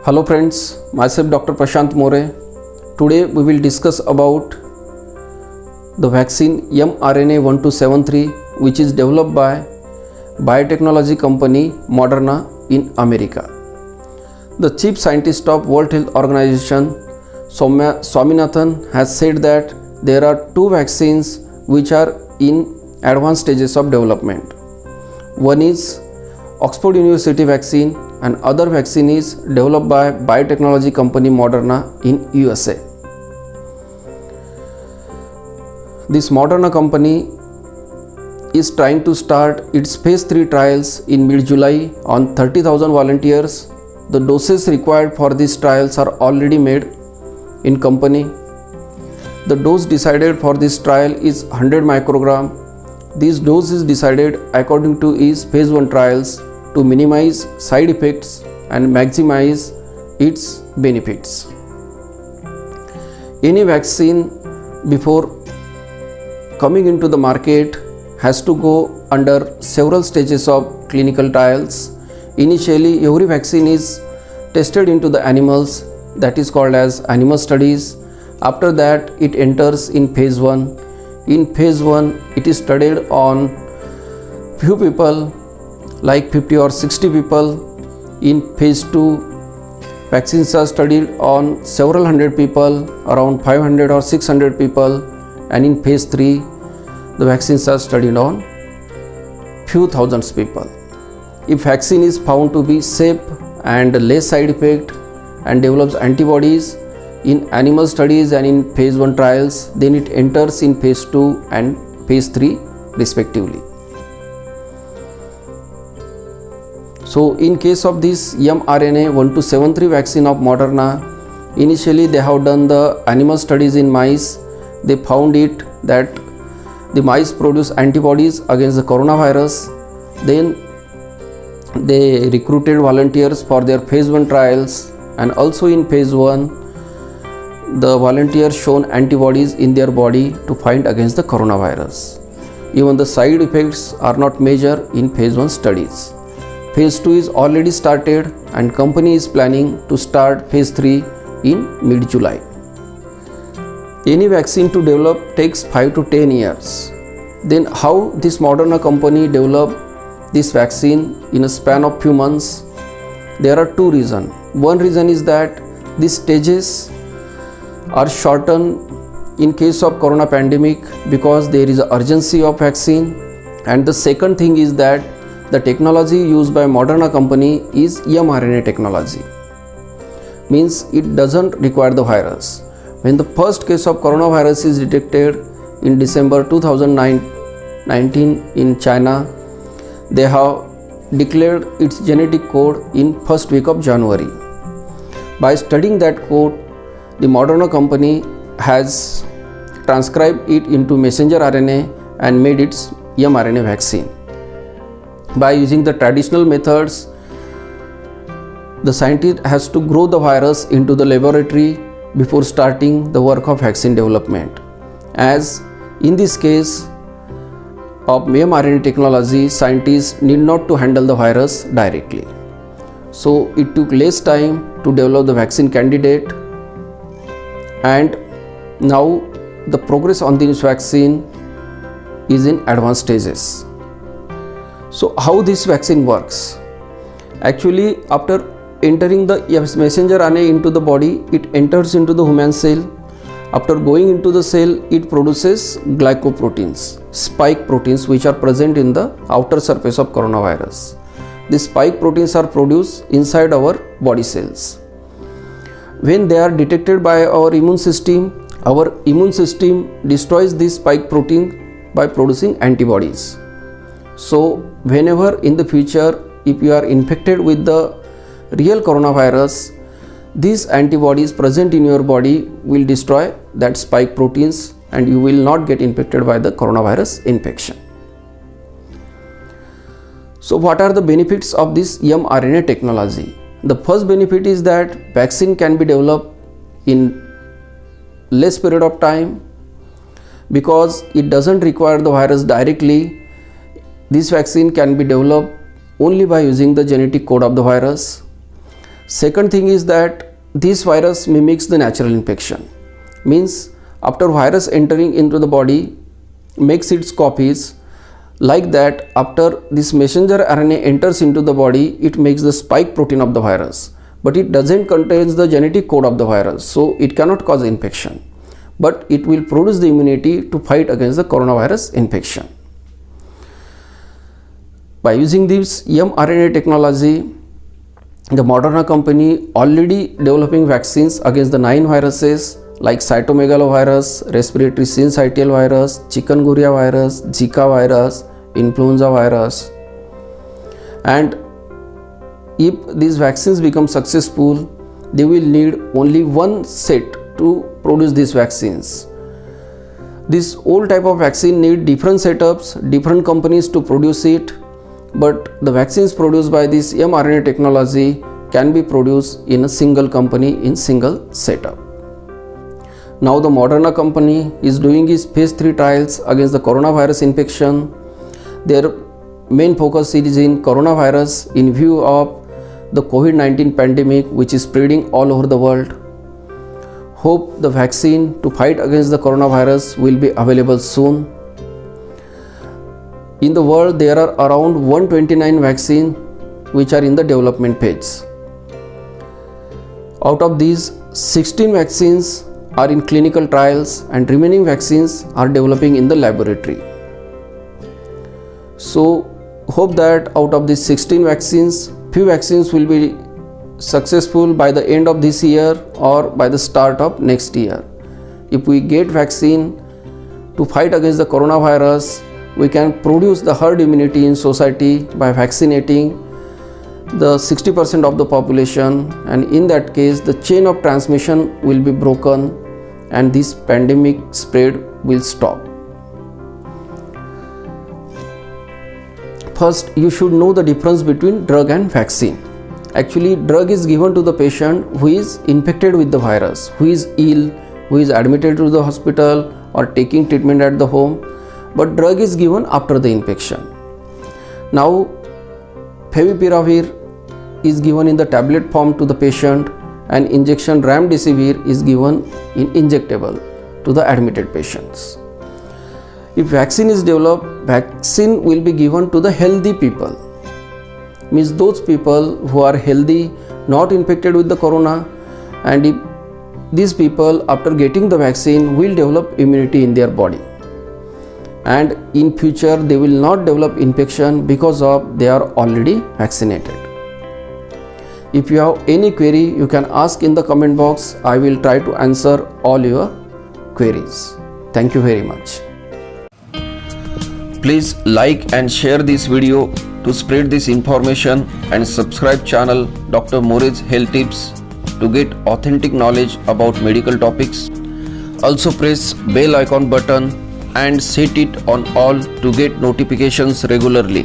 Hello friends, myself Dr. Prashant More. Today we will discuss about the vaccine mRNA-1273 which is developed by biotechnology company Moderna in America. The chief scientist of World Health Organization Swaminathan has said that there are two vaccines which are in advanced stages of development. One is Oxford University vaccine and other vaccine is developed by biotechnology company Moderna in USA. This Moderna company is trying to start its phase 3 trials in mid-July on 30,000 volunteers. The doses required for these trials are already made in company. The dose decided for this trial is 100 microgram. This dose is decided according to its phase 1 trials to minimize side effects and maximize its benefits. Any vaccine before coming into the market has to go under several stages of clinical trials. Initially, every vaccine is tested into the animals, that is called as animal studies. After that, it enters in phase 1. In phase 1, it is studied on few people like 50 or 60 people. In phase 2, vaccines are studied on several hundred people, around 500 or 600 people, and in phase 3, the vaccines are studied on few thousands people. If vaccine is found to be safe and less side effect and develops antibodies in animal studies and in phase 1 trials, then it enters in phase 2 and phase 3 respectively. So in case of this mRNA-1273 vaccine of Moderna, initially they have done the animal studies in mice. They found it that the mice produce antibodies against the coronavirus. Then they recruited volunteers for their phase 1 trials, and also in phase 1 the volunteers shown antibodies in their body to fight against the coronavirus. Even the side effects are not measured in phase 1 studies. Phase 2 is already started and company is planning to start phase 3 in mid-July. Any vaccine to develop takes 5 to 10 years. Then how this Moderna company developed this vaccine in a span of few months? There are two reasons. One reason is that these stages are shortened in case of corona pandemic because there is an urgency of vaccine, and the second thing is that the technology used by Moderna company is mRNA technology, means it doesn't require the virus. When the first case of coronavirus is detected in December 2019 in China, they have declared its genetic code in first week of January. By studying that code, the Moderna company has transcribed it into messenger RNA and made its mRNA vaccine. By using the traditional methods, the scientist has to grow the virus into the laboratory before starting the work of vaccine development. As in this case of mRNA technology, scientists need not to handle the virus directly. So it took less time to develop the vaccine candidate, and now the progress on this vaccine is in advanced stages. So how this vaccine works? Actually, after entering the messenger RNA into the body, it enters into the human cell. After going into the cell, it produces glycoproteins, spike proteins, which are present in the outer surface of coronavirus. These spike proteins are produced inside our body cells. When they are detected by our immune system destroys this spike protein by producing antibodies. So whenever in the future, if you are infected with the real coronavirus, these antibodies present in your body will destroy that spike proteins and you will not get infected by the coronavirus infection. So what are the benefits of this mRNA technology? The first benefit is that vaccine can be developed in less period of time because it doesn't require the virus directly. This vaccine can be developed only by using the genetic code of the virus. Second thing is that this virus mimics the natural infection. Means after virus entering into the body makes its copies, like that after this messenger RNA enters into the body, it makes the spike protein of the virus, but it doesn't contain the genetic code of the virus, so it cannot cause infection, but it will produce the immunity to fight against the coronavirus infection. By using this mRNA technology, the Moderna company already developing vaccines against the 9 viruses like cytomegalovirus, respiratory syncytial virus, chikungunya virus, Zika virus, influenza virus. And if these vaccines become successful, they will need only one set to produce these vaccines. This old type of vaccine need different setups, different companies to produce it, but the vaccines produced by this mRNA technology can be produced in a single company in single setup. Now the Moderna company is doing its phase 3 trials against the coronavirus infection. Their main focus is in coronavirus in view of the COVID-19 pandemic which is spreading all over the world. Hope the vaccine to fight against the coronavirus will be available soon. In the world there are around 129 vaccines which are in the development phase. Out of these, 16 vaccines are in clinical trials and remaining vaccines are developing in the laboratory. So hope that out of these 16 vaccines, few vaccines will be successful by the end of this year or by the start of next year. If we get vaccine to fight against the coronavirus, we can produce the herd immunity in society by vaccinating the 60% of the population, and in that case the chain of transmission will be broken and this pandemic spread will stop. First, you should know the difference between drug and vaccine. Actually, drug is given to the patient who is infected with the virus, who is ill, who is admitted to the hospital or taking treatment at the home, but drug is given after the infection. Now, favipiravir is given in the tablet form to the patient and injection remdesivir is given in injectable to the admitted patients. If vaccine is developed, vaccine will be given to the healthy people. Means those people who are healthy, not infected with the corona, and if these people after getting the vaccine will develop immunity in their body, and in future they will not develop infection because of they are already vaccinated. If you have any query, you can ask in the comment box. I will try to answer all your queries. Thank you very much. Please like and share this video to spread this information, and subscribe channel Dr. More's Health Tips to get authentic knowledge about medical topics. Also press bell icon button and set it on all to get notifications regularly.